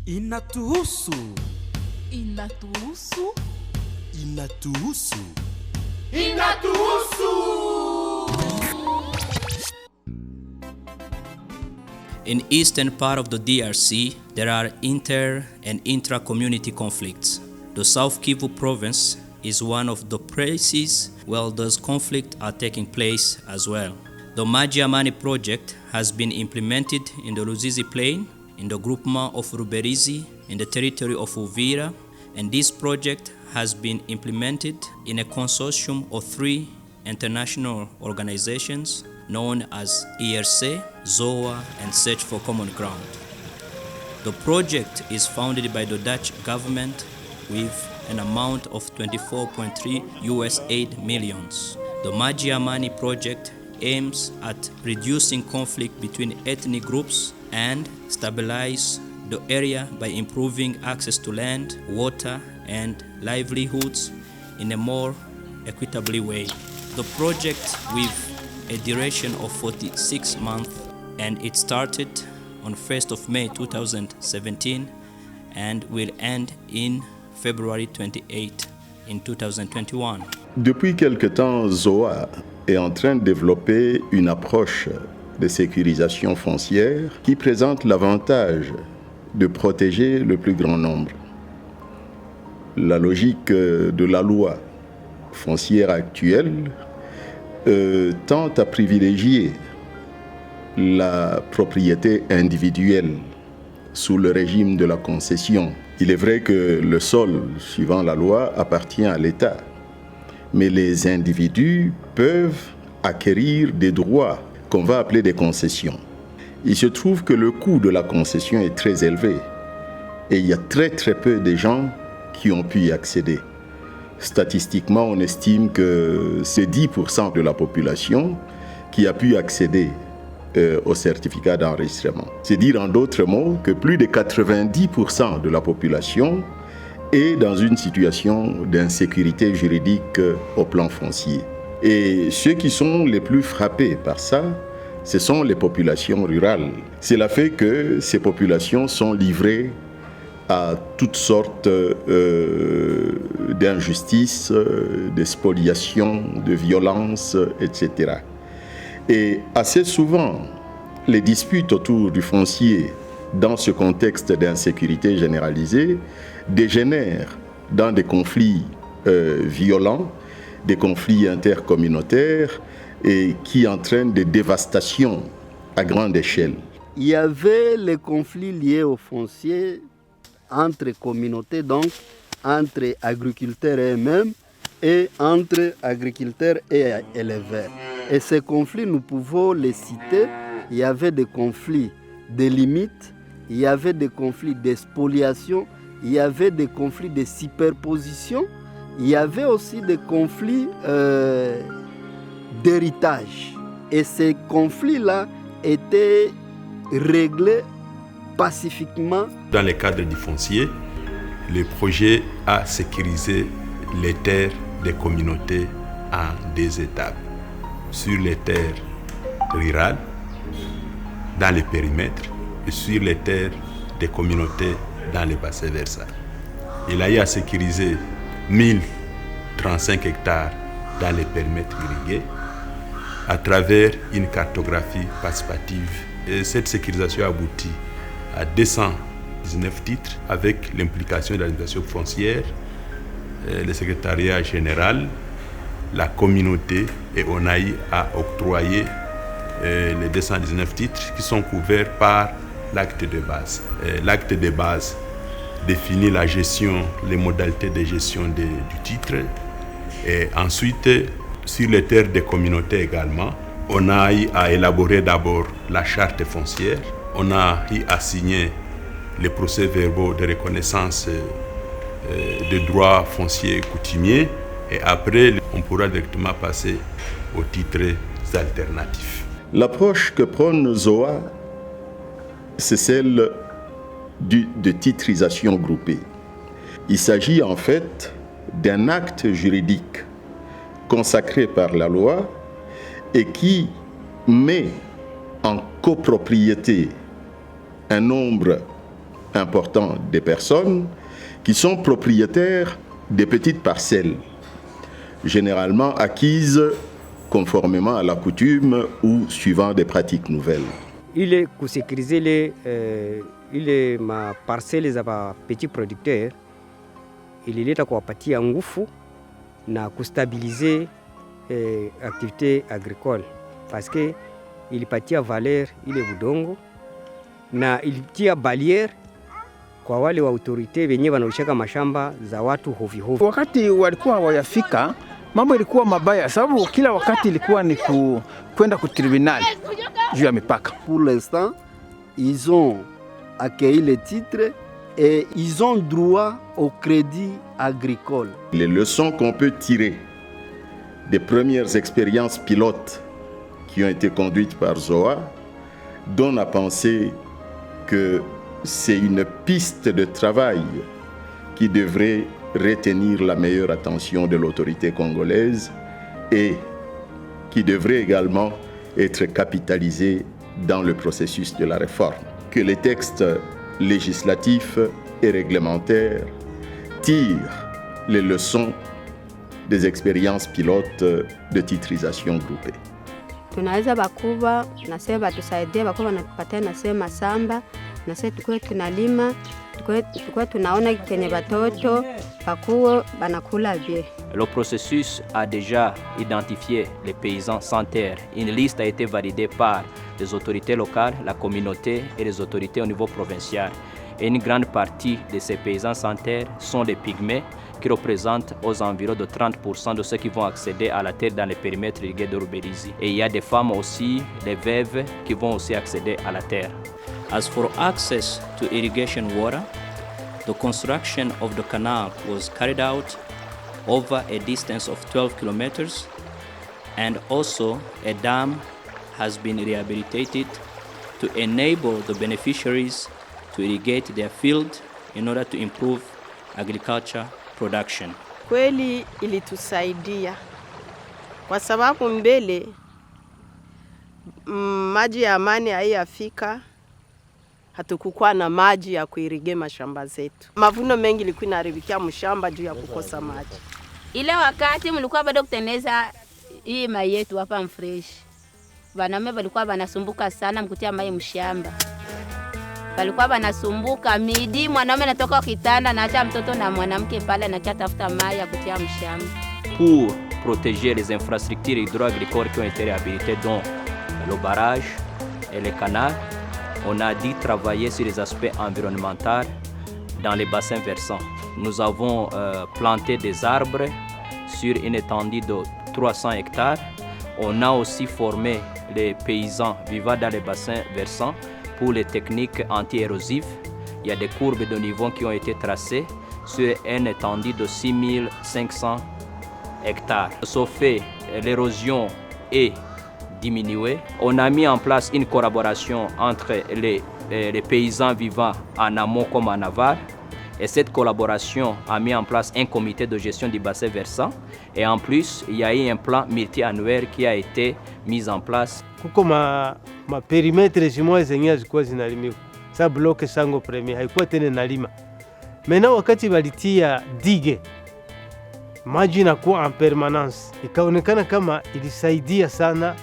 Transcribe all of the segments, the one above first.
Inatuhusu. Inatuhusu. Inatuhusu. Inatuhusu. In eastern part of the DRC, there are inter and intra-community conflicts. The South Kivu province is one of the places where those conflicts are taking place as well. The Maji Amani project has been implemented in the Ruzizi Plain, in the groupement of Ruberizi, in the territory of Uvira, and this project has been implemented in a consortium of 3 international organizations known as ERC, ZOA, and Search for Common Ground. The project is funded by the Dutch government with an amount of 24.3 US aid millions. The Maji Amani project aims at reducing conflict between ethnic groups and stabilize the area by improving access to land, water, and livelihoods in a more equitable way. The project, with a duration of 46 months, and it started on 1st of May 2017 and will end in February 28 in 2021. Depuis quelque temps, ZOA est en train de développer une approche de sécurisation foncière qui présente l'avantage de protéger le plus grand nombre. La logique de la loi foncière actuelle tend à privilégier la propriété individuelle sous le régime de la concession. Il est vrai que le sol, suivant la loi, appartient à l'État, mais les individus peuvent acquérir des droits qu'on va appeler des concessions. Il se trouve que le coût de la concession est très élevé et il y a très peu de gens qui ont pu y accéder. Statistiquement, on estime que c'est 10% de la population qui a pu accéder au certificat d'enregistrement. C'est dire en d'autres mots que plus de 90% de la population est dans une situation d'insécurité juridique au plan foncier. Et ceux qui sont les plus frappés par ça, ce sont les populations rurales. Cela fait que ces populations sont livrées à toutes sortes d'injustices, de spoliations, de violences, etc. Et assez souvent, les disputes autour du foncier dans ce contexte d'insécurité généralisée dégénèrent dans des conflits violents, des conflits intercommunautaires et qui entraînent des dévastations à grande échelle. Il y avait les conflits liés au foncier entre communautés, donc entre agriculteurs eux-mêmes et entre agriculteurs et éleveurs. Et ces conflits, nous pouvons les citer. Il y avait des conflits de limites, il y avait des conflits de spoliation, il y avait des conflits de superposition, il y avait aussi des conflits d'héritage. Et ces conflits-là étaient réglés pacifiquement. Dans le cadre du foncier, le projet a sécurisé les terres des communautés en 2 étapes. Sur les terres rurales, dans les périmètres, et sur les terres des communautés dans les bassins versants. Il a eu à sécuriser 1035 hectares dans les périmètres irrigués à travers une cartographie participative. Et cette sécurisation aboutit à 219 titres avec l'implication de l'administration foncière, le secrétariat général, la communauté, et on a eu à octroyer les 219 titres qui sont couverts par l'acte de base. L'acte de base définit la gestion, les modalités de gestion du titre. Et ensuite, sur les terres des communautés également, on a eu à élaborer d'abord la charte foncière. On a eu à signer les procès-verbaux de reconnaissance de droits fonciers coutumiers. Et après, on pourra directement passer aux titres alternatifs. L'approche que prône ZOA, c'est celle de titrisation groupée. Il s'agit en fait d'un acte juridique consacré par la loi et qui met en copropriété un nombre important de personnes qui sont propriétaires des petites parcelles, généralement acquises conformément à la coutume ou suivant des pratiques nouvelles. Ile kusikiliza ile maparcele za petits producteurs ilileta kuwapatia nguvu na kustabiliser activité agricole parce que ilipatia valeur ile budongo na ilitia barrière kwa wale wa autorite wenyewe wanaoshika mashamba za watu hovi hovi. Wakati walikuwa wayafika, mambo ilikuwa mabaya sababu kila wakati ilikuwa ni kwenda ku tribunal juu ya mipaka. Pour l'instant, ils ont accueilli les titres et ils ont droit au crédit agricole. Les leçons qu'on peut tirer des premières expériences pilotes qui ont été conduites par ZOA donnent à penser que c'est une piste de travail qui devrait retenir la meilleure attention de l'autorité congolaise et qui devrait également être capitalisée dans le processus de la réforme. Que les textes législatifs et réglementaires tirent les leçons des expériences pilotes de titrisation groupée. Tunaweza bakuba na sema batusaidie bakuba na tupatie na sema samba na sasa tukue tunalima tukue tunaona kenye batoto bakuo banakula bien. Le processus a déjà identifié les paysans sans terre. Une liste a été validée par les autorités locales, la communauté et les autorités au niveau provincial. Et une grande partie de ces paysans sans terre sont les pygmées qui représentent aux environs de 30% de ceux qui vont accéder à la terre dans les périmètres irrigués de Ruberizi. Et il y a des femmes aussi, des veuves, qui vont aussi accéder à la terre. As for access to irrigation water, the construction of the canal was carried out over a distance of 12 kilometers, and also a dam has been rehabilitated to enable the beneficiaries to irrigate their field in order to improve agriculture production. Kweli ilitusaidia kwa sababu mbele maji ya amani haiyafika, hatukukuwa na maji ya kuirige mashamba zetu. Mavuno mengi ilikuwa inaharibikia mshamba juu ya kukosa maji. Ile wakati mlikuwa bado kutengeneza hii mai yetu hapa mfresh, wanaume walikuwa wanasumbuka sana mkutia mai mshamba. Walikuwa wanasumbuka midi, mwanaume anatoka kitanda na acha mtoto na mwanamke pale na tafuta mai ya kutia mshamba. Pour protéger les infrastructures hydro-agricoles qui ont été réhabilitées, dont le barrage et les canaux, on a dû travailler sur les aspects environnementaux dans les bassins versants. Nous avons planté des arbres sur une étendue de 300 hectares. On a aussi formé les paysans vivant dans les bassins versants pour les techniques anti-érosives. Il y a des courbes de niveau qui ont été tracées sur une étendue de 6500 hectares. Sauf fait, l'érosion est diminuée. On a mis en place une collaboration entre les paysans vivant en amont comme en aval. Et cette collaboration a mis en place un comité de gestion du bassin versant. Et en plus, il y a eu un plan multi-annuel qui a été mis en place. Kuko ma perimetre zimoja zenye zilikuwa zinalimiwa. Sa bloke sango premier haikuwa tena nalima. Mena wakati walitia dige, maji inakuwa en permanence. Ikaonekana kama ilisaidia sana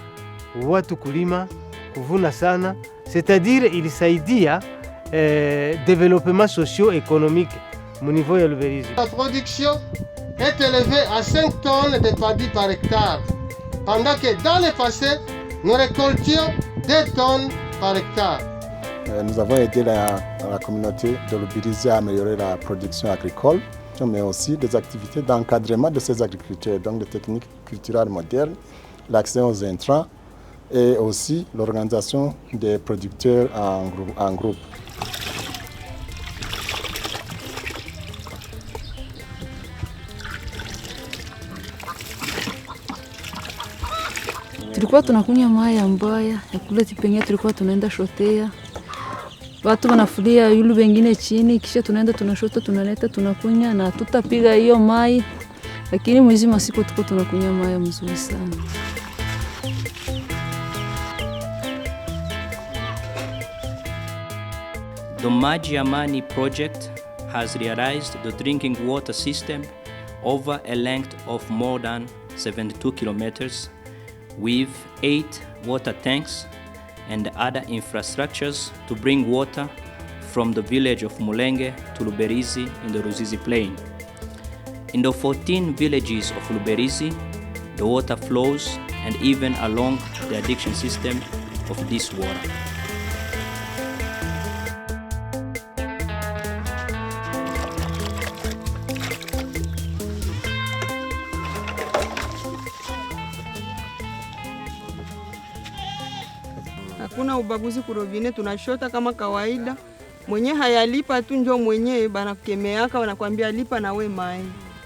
watu kulima, kuvuna sana. C'est-à-dire ilisaidia développement socio-économique au niveau de Ruberizi. La production est élevée à 5 tonnes de paddy par hectare, pendant que dans le passé, nous récoltions 2 tonnes par hectare. Nous avons aidé la communauté de Ruberizi à améliorer la production agricole, mais aussi des activités d'encadrement de ces agriculteurs, donc des techniques culturelles modernes, l'accès aux intrants et aussi l'organisation des producteurs en groupe. Tulikuwa tunakunywa maji mbaya ya kule Tipenya, tulikuwa tunaenda shotea. Watu wanafulia yulu wengine chini, kisha tunaenda tunashota, tunaleta, tunakunywa na tutapiga hiyo maji. Lakini mwezi masiku tuko tunakunywa maji mzuri sana. The Maji Amani project has realized the drinking water system over a length of more than 72 kilometers with 8 water tanks and other infrastructures to bring water from the village of Mulenge to Luberizi in the Ruzizi plain. In the 14 villages of Luberizi, the water flows and even along the addiction system of this water. Hakuna ubaguzi kurobine, tunashota kama kawaida. Mwenye hayalipa tu ndio mwenye banakemeaka wanakuambia lipa na we mai.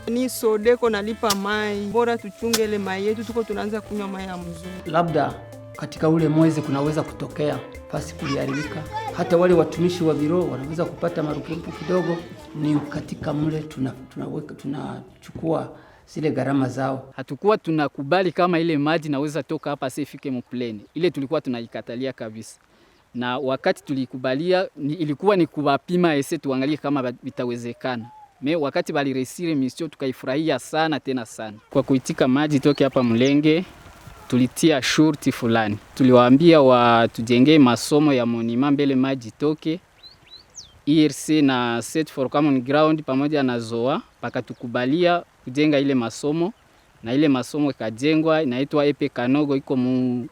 Ni Sodeko nalipa mai. Bora tuchunge ile mai yetu, tuko tunaanza kunywa mai ya mzuri. Labda katika ule mwezi kunaweza kutokea pasi kuliharibika. Hata wale watumishi wa biro wanaweza kupata marupurupu kidogo. Ni katika mle tunachukua zile gharama zao. Hatukuwa tunakubali kama ile maji naweza toka hapa sifike mpleni. Ile tulikuwa tunaikatalia kabisa. Na wakati tulikubalia ilikuwa ni kuwapima ese tuangalie kama vitawezekana. Wakati baliresire mission tukaifurahia sana tena sana. Kwa kuitika maji toke hapa Mulenge tulitia shurti fulani. Tuliwaambia watujengee masomo ya monima mbele maji toke. IRC na Set for Common Ground pamoja na ZOA pakatukubalia kujenga ile masomo, na ile masomo ikajengwa, inaitwa Epe Kanogo, iko mu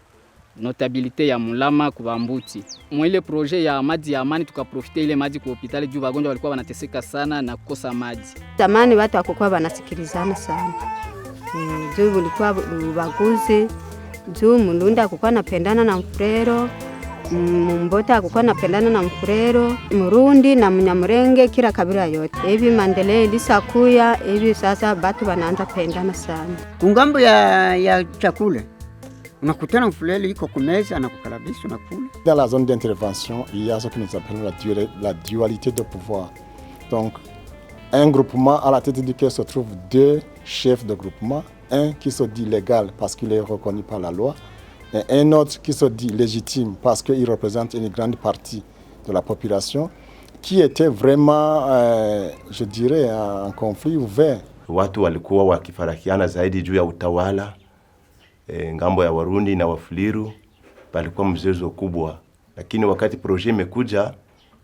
notabilite ya Mulama Kubambuti. Mwile projet ya maji ya amani tukaprofite ile maji kwa hospitali juu wagonjwa walikuwa wanateseka sana na kukosa maji. Zamani watu hawakuwa wanasikilizana sana. Juu ulikuwa ubaguzi, juu Mulunda hakuwa anapendana na Mfurero, Mbota hakuwa anapendana na Mfurero, Murundi na Mnyamurenge, kila kabila yote. Hivi maendeleo ilisakuya, hivi sasa watu wanaanza pendana sana. Kungambo ya chakula unakutana Mfulele iko kumeza anakukaribisha unakula. Dans la zone d'intervention, il y a ce que nous appelons la dualité de pouvoir. Donc, un groupement à la tête duquel se trouvent 2 chefs de groupement, un qui se dit légal parce qu'il est reconnu par la loi, et un autre qui se dit légitime parce qu'il représente une grande partie de la population, qui était vraiment, je dirais, un conflit ouvert. Watu walikuwa wakifarakiana zaidi juu ya utawala. Ngambo ya Warundi na Wafuliru palikuwa mzozo kubwa, lakini wakati projet imekuja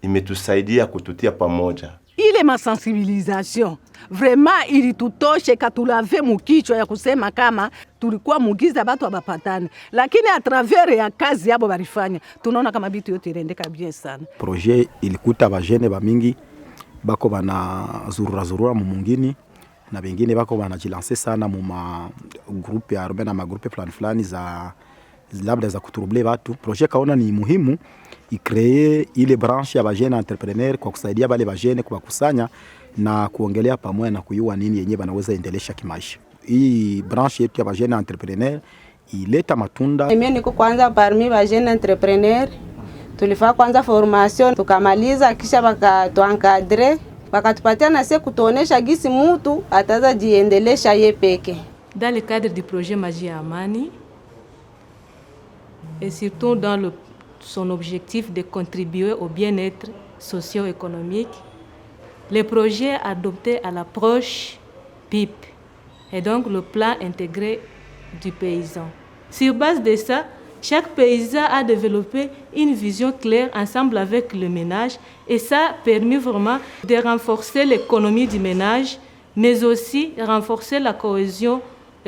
imetusaidia kututia pamoja. Ile masensibilisation vraiment ilitutoshe katulave mukichwa ya kusema kama tulikuwa mugiza batu abapatane, lakini a travers ya kazi yabo barifanya tunaona kama bitu yote irendeka bien sana. Projet ilikuta bajene ba mingi bako bana zurura mumungini na bengine bako banajilanse sana mu ma groupe ya arme na ma groupe fulani za labda za kuturuble watu. Projet kaona ni muhimu ikree ile branche ya bajene entrepreneur kwa kusaidia bale bajene kuwakusanya na kuongelea pamoja na kuyua nini yenyewe banaweza endelesha kimaisha. Hii branche yetu ya bajene entrepreneur ileta matunda. Mimi niko kwanza parmi bajene entrepreneur. Tulifaa kwanza formation tukamaliza, kisha bakatuencadrer, bakatupatia na sisi kutuonesha gisi mtu ataza jiendelesha yeye peke. Dans le cadre du projet Maji Amani et surtout dans son objectif de contribuer au bien-être socio-économique, le projet a adopté à l'approche PIP et donc le plan intégré du paysan. Sur base de ça, chaque paysan a développé une vision claire ensemble avec le ménage et ça a permis vraiment de renforcer l'économie du ménage, mais aussi renforcer la cohésion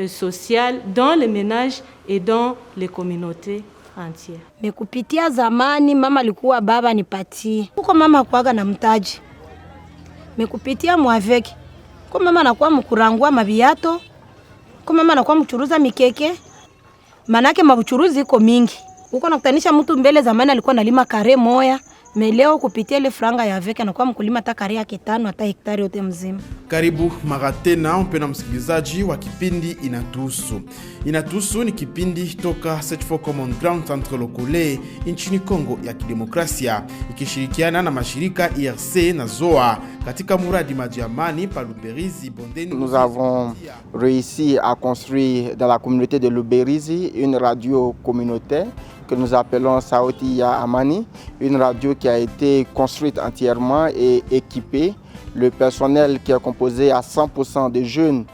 sociale dans les ménages et dans les communautés entières. Mekupitia zamani mama alikuwa baba nipatie. Huko mama kuaga na mtaji. Mekupitia mwaveki. Kwa mama anakuwa mkurangua mabiato. Kwa mama anakuwa mchuruza mikeke. Manake mabuchuruzi iko mingi. Huko nakutanisha mtu mbele zamani alikuwa analima kare moya. Meleo kupitia ile franga ya veka anakuwa mkulima hata kare yake 5 hata hektari yote mzima. Karibu mara tena mpendwa msikilizaji wa kipindi Inatuhusu. Inatuhusu ni kipindi toka Search for Common Ground Centre Lokole nchini Kongo ya Kidemokrasia ikishirikiana na mashirika IRC na ZOA katika muradi Maji Amani pa Luberizi bondeni. Nous avons réussi à construire dans la communauté de Luberizi une radio communautaire que nous appelons Sauti ya Amani, une radio qui a été construite entièrement et équipée. Le personnel qui est composé à 100% de jeunes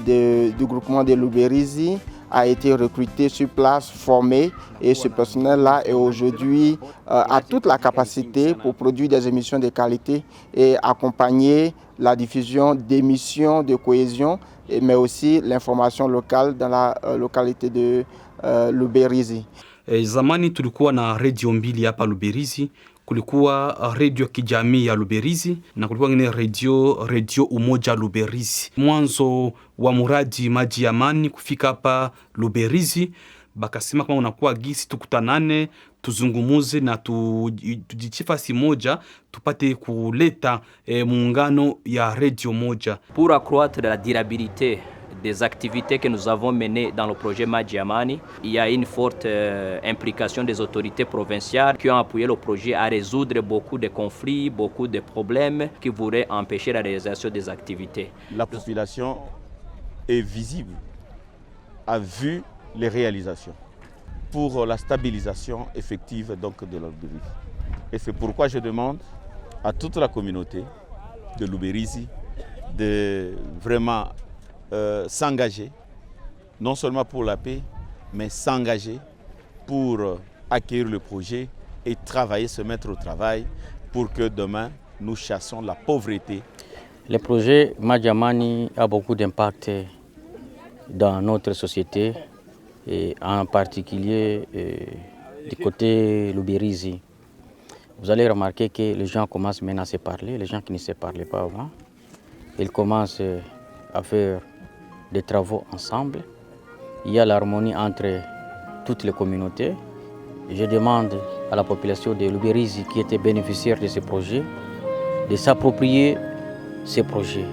du groupement de Luberizi a été recruté sur place, formé, et ce personnel-là est aujourd'hui a toute la capacité pour produire des émissions de qualité et accompagner la diffusion d'émissions de cohésion, mais aussi l'information locale dans la localité de Luberizi. Zamani tulikuwa na radio mbili hapa Luberizi. Kulikuwa radio kijamii ya Luberizi na kulikuwa ngine radio Umoja Luberizi. Mwanzo wa muradi Maji ya Amani kufika hapa Luberizi, bakasema kama unakuwa gisi tukutanane, tuzungumuze na tujichifasi moja tupate kuleta muungano ya radio moja. Pour accroître la durabilité des activités que nous avons menées dans le projet Maji ya Amani, il y a une forte implication des autorités provinciales qui ont appuyé le projet à résoudre beaucoup de conflits, beaucoup de problèmes qui pourraient empêcher la réalisation des activités. La population est visible, a vu les réalisations pour la stabilisation effective donc de Luberizi. Et c'est pourquoi je demande à toute la communauté de Luberizi de vraiment s'engager, non seulement pour la paix, mais s'engager pour accueillir le projet et travailler, se mettre au travail pour que demain nous chassions la pauvreté. Le projet Maji ya Amani a beaucoup d'impact dans notre société, et en particulier du côté Luberizi. Vous allez remarquer que les gens commencent maintenant à se parler, les gens qui ne se parlaient pas avant. Ils commencent à faire des travaux ensemble. Il y a l'harmonie entre toutes les communautés. Je demande à la population de Luberizi qui était bénéficiaire de ce projet de s'approprier ces projets.